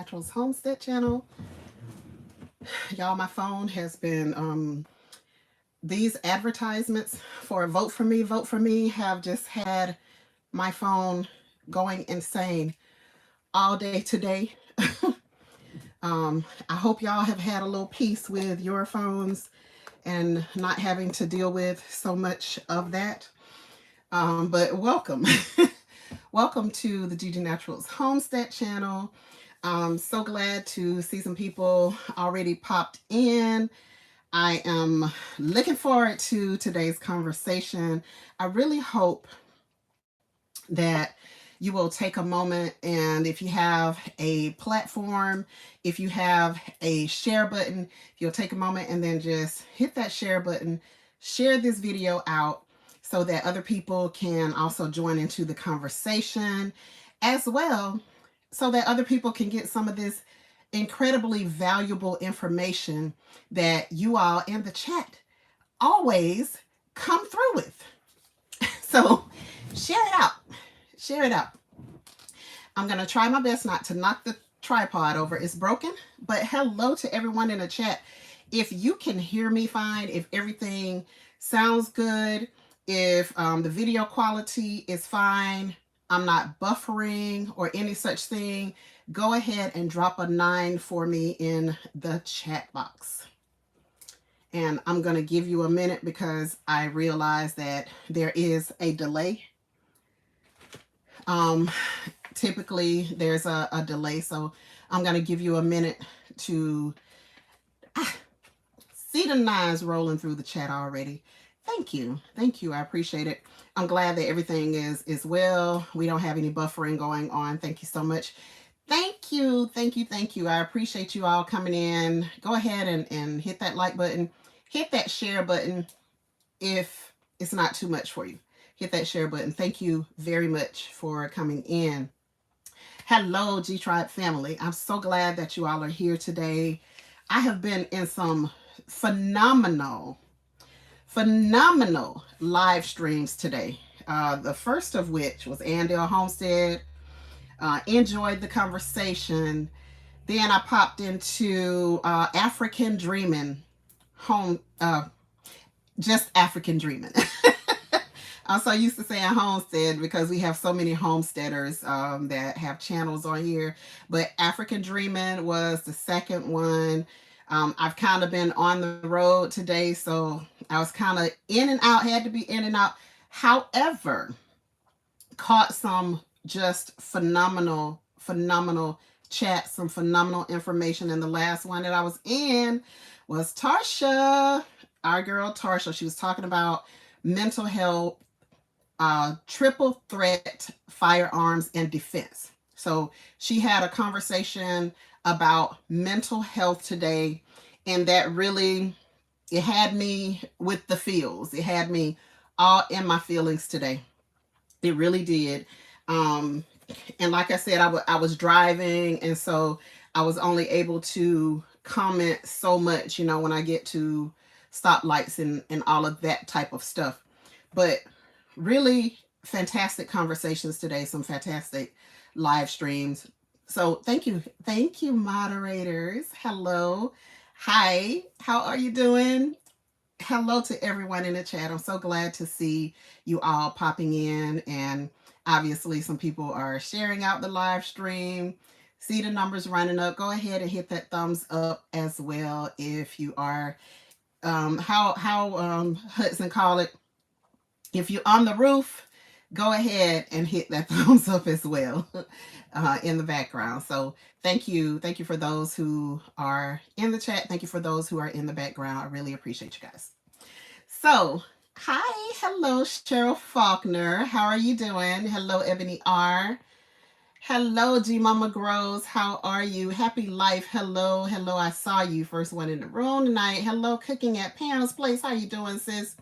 Naturals Homestead channel. Y'all, my phone has been, these advertisements for vote for me have just had my phone going insane all day today. I hope y'all have had a little peace with your phones and not having to deal with so much of that. But welcome. Welcome to the Gigi Naturals Homestead channel. I'm so glad to see some people already popped in. I am looking forward to today's conversation. I really hope that you will take a moment, and if you have a platform, if you have a share button, you'll take a moment and then just hit that share button, share this video out so that other people can also join into the conversation as well, so that other people can get some of this incredibly valuable information that you all in the chat always come through with. So share it out. Share it out. I'm going to try my best not to knock the tripod over. It's broken. But hello to everyone in the chat. If you can hear me fine, if everything sounds good, if the video quality is fine, I'm not buffering or any such thing, go ahead and drop a 9 for me in the chat box. And I'm going to give you a minute because I realize that there is a delay. Typically there's a delay, so I'm going to give you a minute to see the 9s rolling through the chat already. Thank you. Thank you. I appreciate it. I'm glad that everything is well. We don't have any buffering going on. Thank you so much. Thank you. Thank you. Thank you. I appreciate you all coming in. Go ahead and hit that like button. Hit that share button if it's not too much for you. Hit that share button. Thank you very much for coming in. Hello, G-Tribe family. I'm so glad that you all are here today. I have been in some phenomenal live streams today. The first of which was Andale Homestead. Enjoyed the conversation. Then I popped into African Dreaming just African Dreaming. I'm so used to saying Homestead because we have so many homesteaders that have channels on here. But African Dreaming was the second one. I've kind of been on the road today, so I was kind of in and out, had to be in and out. However, caught some just phenomenal chat, some phenomenal information. And the last one that I was in was Tarsha, our girl Tarsha. She was talking about mental health, triple threat firearms and defense. So she had a conversation about mental health today, and that really, it had me with the feels. It had me all in my feelings today. It really did. And like I said, I was driving, and so I was only able to comment so much, when I get to stoplights and all of that type of stuff. But really fantastic conversations today, some fantastic live streams. So thank you, moderators. Hello. Hi, how are you doing? Hello to everyone in the chat. I'm so glad to see you all popping in, and obviously some people are sharing out the live stream. See the numbers running up. Go ahead and hit that thumbs up as well if you are how Hudson call it. If you're on the roof, go ahead and hit that thumbs up as well in the background. So thank you for those who are in the chat. Thank you for those who are in the background. I really appreciate you guys. So hi, hello Cheryl Faulkner. How are you doing? Hello Ebony R. Hello G Mama Grows. How are you? Happy life. Hello. I saw you, first one in the room tonight. Hello Cooking at Pam's Place. How you doing, sis?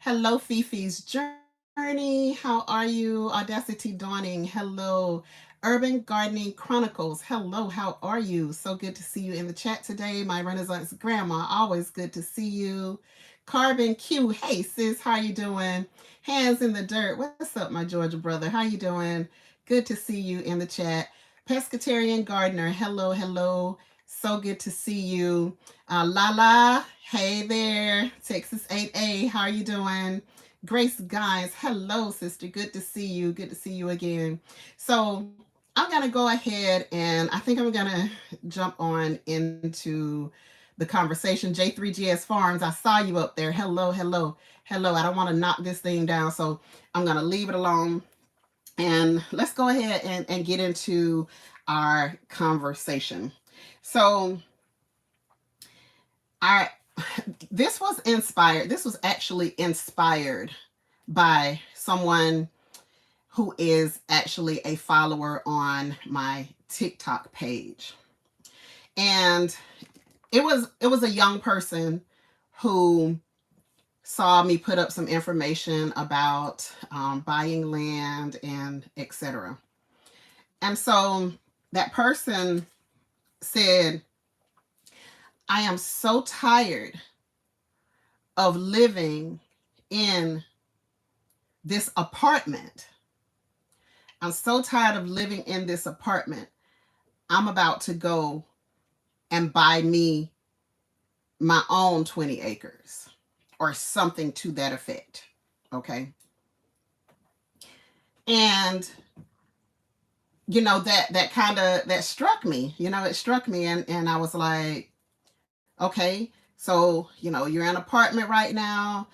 Hello Fifi's Journey. How are you? Audacity Dawning. Hello Urban Gardening Chronicles. Hello, how are you? So good to see you in the chat today. My Renaissance Grandma, always good to see you. Carbon Q. Hey sis, how you doing? Hands in the Dirt. What's up, my Georgia brother? How you doing? Good to see you in the chat. Pescatarian Gardener, hello, hello. So good to see you. Lala, hey there. Texas 8A, how are you doing? Grace Guys, hello, sister. Good to see you. Good to see you again. So I'm going to go ahead and I think I'm going to jump on into the conversation. J3GS Farms, I saw you up there. Hello, hello, hello. I don't want to knock this thing down, so I'm going to leave it alone. And let's go ahead and get into our conversation. So, our this was inspired. This was actually inspired by someone who is actually a follower on my TikTok page. And it was a young person who saw me put up some information about buying land and etc. And so that person said, I am so tired of living in this apartment. I'm so tired of living in this apartment. I'm about to go and buy me my own 20 acres or something to that effect. Okay. And that kind of that struck me. It struck me, and I was like, okay, so you're in an apartment right now.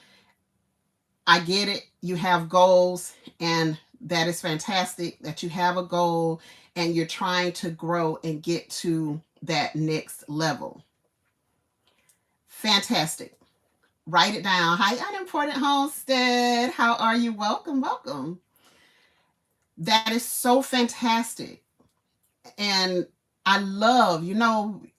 I get it. You have goals, and that is fantastic that you have a goal and you're trying to grow and get to that next level. Fantastic. Write it down. Hi, Unimportant Homestead. How are you? Welcome, welcome. That is so fantastic. And I love,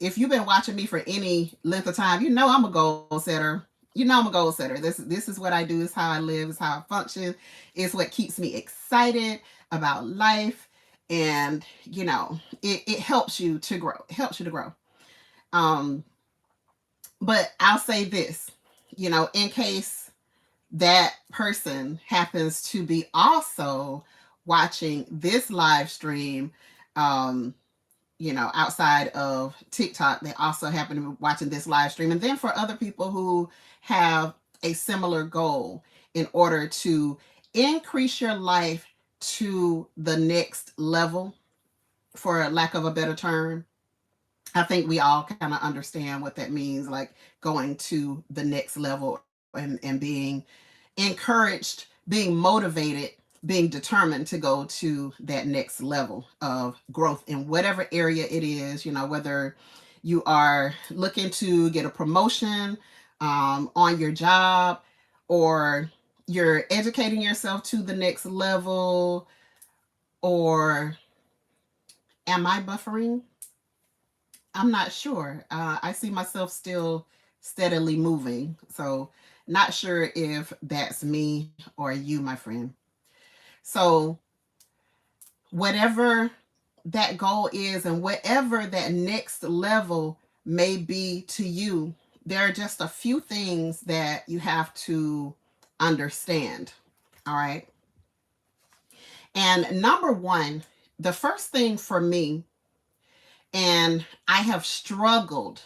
if you've been watching me for any length of time, I'm a goal setter. I'm a goal setter. This is what I do. It's how I live. It's how I function. It's what keeps me excited about life. And, it helps you to grow. It helps you to grow. But I'll say this, in case that person happens to be also watching this live stream, outside of TikTok, they also happen to be watching this live stream. And then for other people who have a similar goal in order to increase your life to the next level, for lack of a better term, I think we all kind of understand what that means, like going to the next level and being encouraged, being motivated, being determined to go to that next level of growth in whatever area it is, whether you are looking to get a promotion on your job, or you're educating yourself to the next level, or am I buffering? I'm not sure. I see myself still steadily moving. So, not sure if that's me or you, my friend. So, whatever that goal is and whatever that next level may be to you, there are just a few things that you have to understand. All right. And number one, the first thing for me, and I have struggled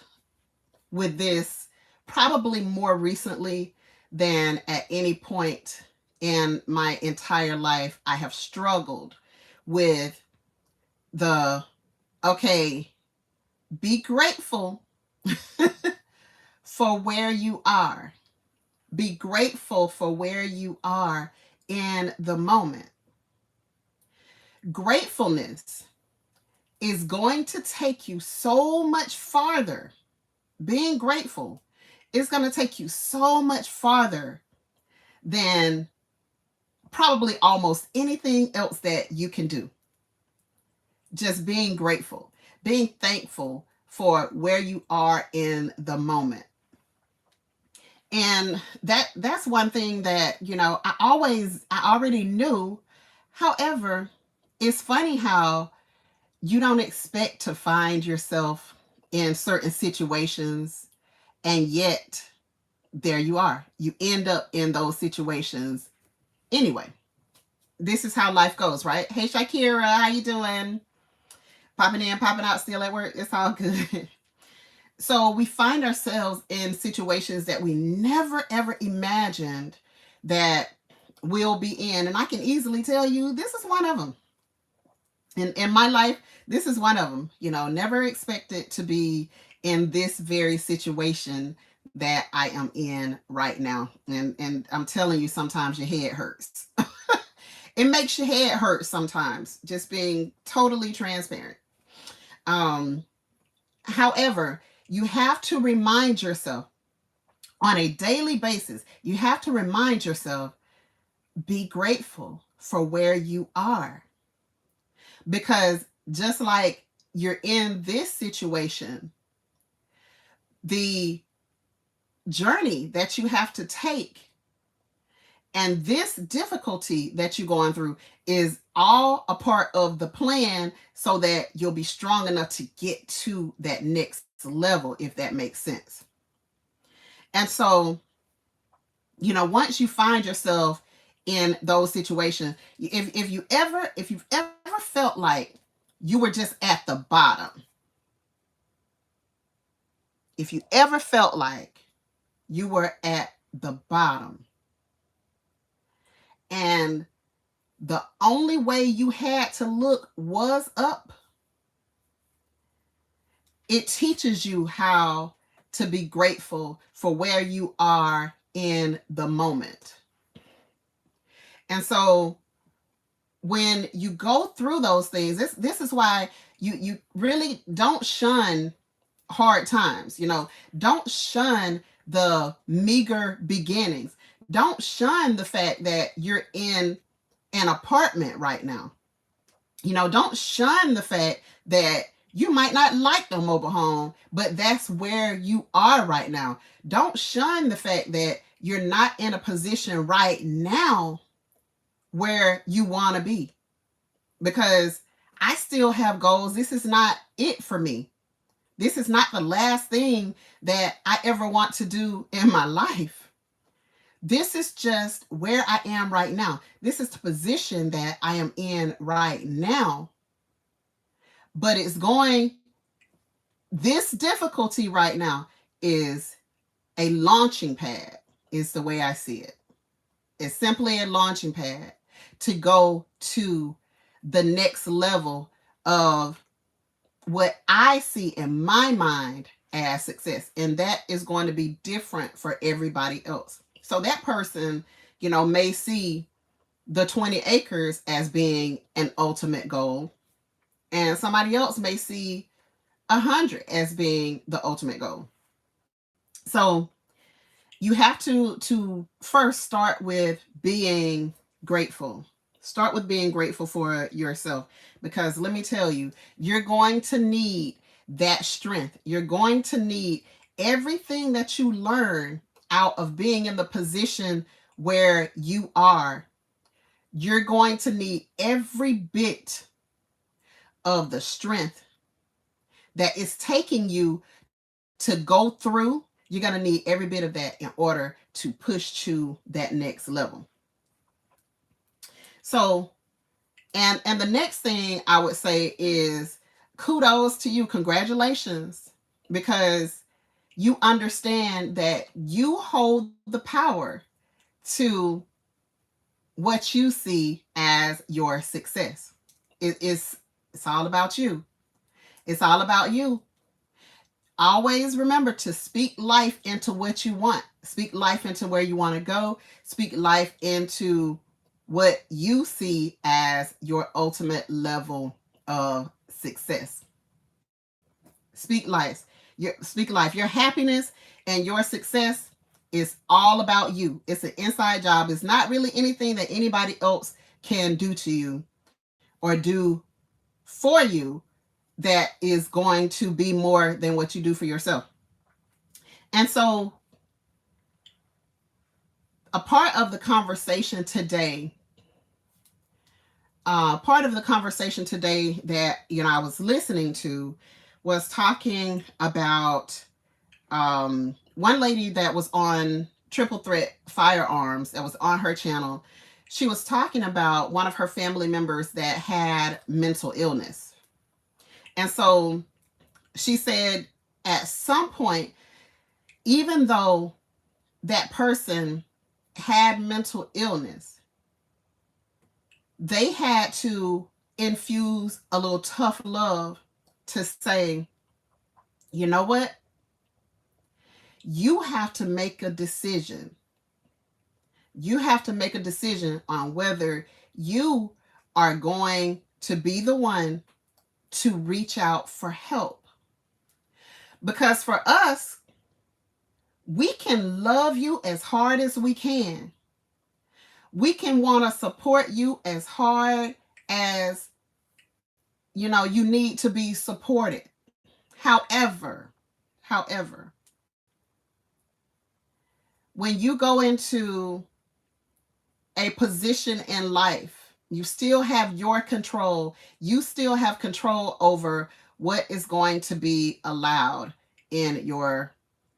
with this probably more recently than at any point in my entire life, I have struggled with the, okay, be grateful for where you are. Be grateful for where you are in the moment. Gratefulness is going to take you so much farther. Being grateful is going to take you so much farther than probably almost anything else that you can do. Just being grateful, being thankful for where you are in the moment. And that's one thing that, I already knew. However, it's funny how you don't expect to find yourself in certain situations, and yet there you are. You end up in those situations anyway. This is how life goes, right? Hey Shakira, how you doing? Popping in, popping out, still at work. It's all good. So we find ourselves in situations that we never ever imagined that we'll be in. And I can easily tell you this is one of them. In my life, this is one of them. Never expected to be in this very situation that I am in right now. And I'm telling you, sometimes your head hurts. It makes your head hurt sometimes, just being totally transparent. Um, However, you have to remind yourself on a daily basis, you have to remind yourself, be grateful for where you are. Because just like you're in this situation, the journey that you have to take and this difficulty that you're going through is all a part of the plan so that you'll be strong enough to get to that next level, if that makes sense. And so, once you find yourself in those situations, if you've ever felt like you were just at the bottom, if you ever felt like you were at the bottom and the only way you had to look was up, it teaches you how to be grateful for where you are in the moment. And so when you go through those things, this is why you really don't shun hard times. Don't shun the meager beginnings. Don't shun the fact that you're in an apartment right now. Don't shun the fact that you might not like the mobile home, but that's where you are right now. Don't shun the fact that you're not in a position right now where you want to be, because I still have goals. This is not it for me. This is not the last thing that I ever want to do in my life. This is just where I am right now. This is the position that I am in right now. But this difficulty right now is a launching pad, is the way I see it. It's simply a launching pad to go to the next level of what I see in my mind as success. And that is going to be different for everybody else. So that person, may see the 20 acres as being an ultimate goal. And somebody else may see 100 as being the ultimate goal. So you have to first start with being grateful. Start with being grateful for yourself, because let me tell you, you're going to need that strength. You're going to need everything that you learn out of being in the position where you are. You're going to need every bit of the strength that is taking you to go through. You're going to need every bit of that in order to push to that next level. So, and the next thing I would say is kudos to you. Congratulations, because you understand that you hold the power to what you see as your success. It's all about you. It's all about you. Always remember to speak life into what you want. Speak life into where you want to go. Speak life into what you see as your ultimate level of success. Speak life. Speak life. Your happiness and your success is all about you. It's an inside job. It's not really anything that anybody else can do to you or do for you that is going to be more than what you do for yourself. And so a part of the conversation today, that I was listening to was talking about one lady that was on Triple Threat Firearms, that was on her channel. She was talking about one of her family members that had mental illness. And so she said at some point, even though that person had mental illness, they had to infuse a little tough love to say, you know what? You have to make a decision. You have to make a decision on whether you are going to be the one to reach out for help. Because for us, we can love you as hard as we can. We can want to support you as hard as you need to be supported. However, when you go into a position in life, you still have your control. You still have control over what is going to be allowed in your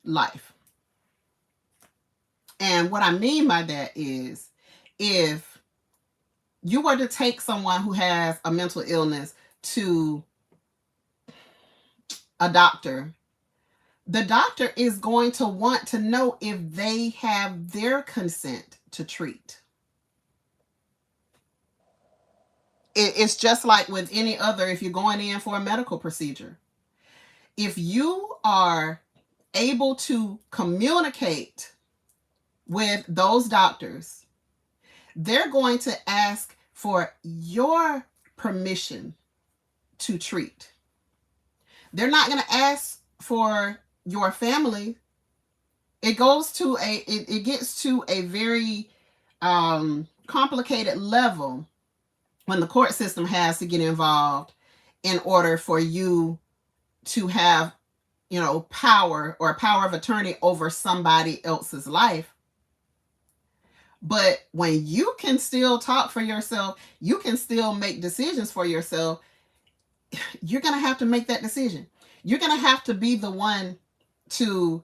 life. And what I mean by that is, if you were to take someone who has a mental illness to a doctor, the doctor is going to want to know if they have their consent to treat. It's just like with any other, if you're going in for a medical procedure. If you are able to communicate with those doctors, they're going to ask for your permission to treat. They're not going to ask for your family. It gets to a very complicated level when the court system has to get involved in order for you to have, power or power of attorney over somebody else's life. But when you can still talk for yourself, you can still make decisions for yourself, you're going to have to make that decision. You're going to have to be the one to,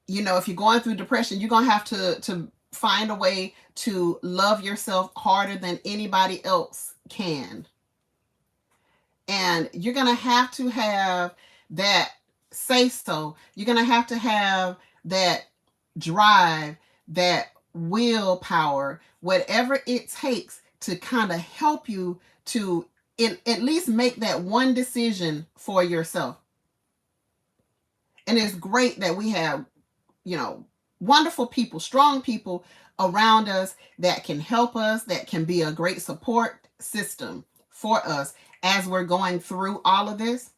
if you're going through depression, you're going to have to find a way to love yourself harder than anybody else can. And you're going to have that say so. You're going to have that drive, that willpower, whatever it takes to kind of help you to at least make that one decision for yourself. And it's great that we have, wonderful people, strong people around us that can help us, that can be a great support system for us as we're going through all of this.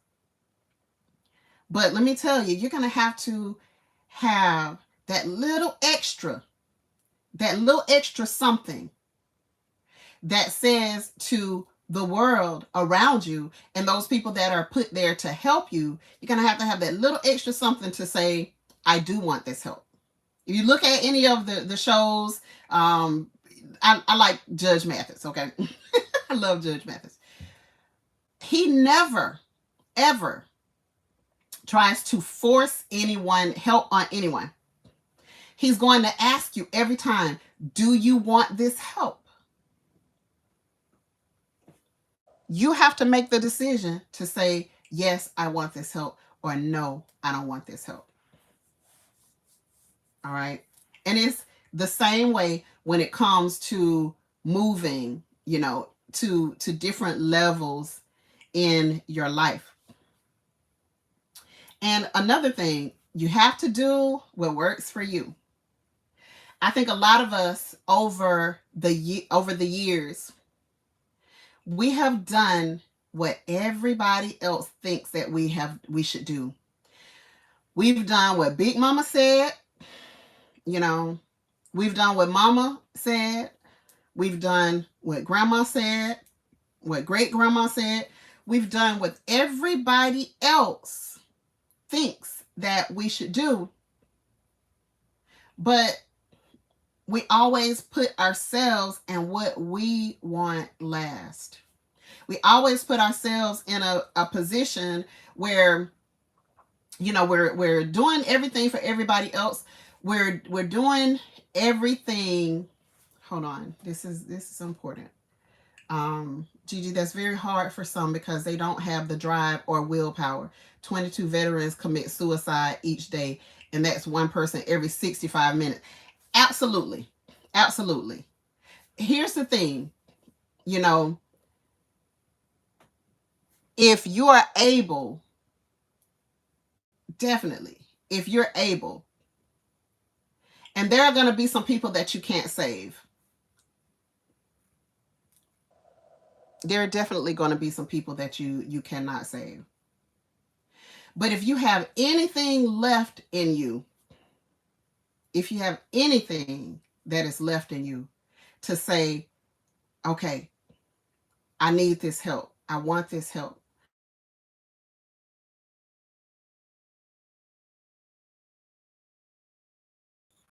But let me tell you, you're going to have that little extra something that says to the world around you and those people that are put there to help you, you're going to have that little extra something to say, I do want this help. If you look at any of the shows, I like Judge Mathis, okay? I love Judge Mathis. He never, ever tries to force help on anyone. He's going to ask you every time, do you want this help? You have to make the decision to say, yes, I want this help, or no, I don't want this help. All right. And it's the same way when it comes to moving, to different levels in your life. And another thing, you have to do what works for you. I think a lot of us over the years, we have done what everybody else thinks that we should do. We've done what Big Mama said, we've done what Mama said, we've done what Grandma said, what Great Grandma said. We've done what everybody else thinks that we should do. But we always put ourselves and what we want last. We always put ourselves in a position where, we're doing everything for everybody else. We're doing everything. Hold on. This is important. Gigi, that's very hard for some because they don't have the drive or willpower. 22 veterans commit suicide each day, and that's one person every 65 minutes. Absolutely. Absolutely. Here's the thing, you know, if you are able, definitely, if you're able, and there are going to be some people that you can't save. There are definitely going to be some people that you cannot save. But if you have anything left in you, if you have anything that is left in you to say, okay, I need this help. I want this help.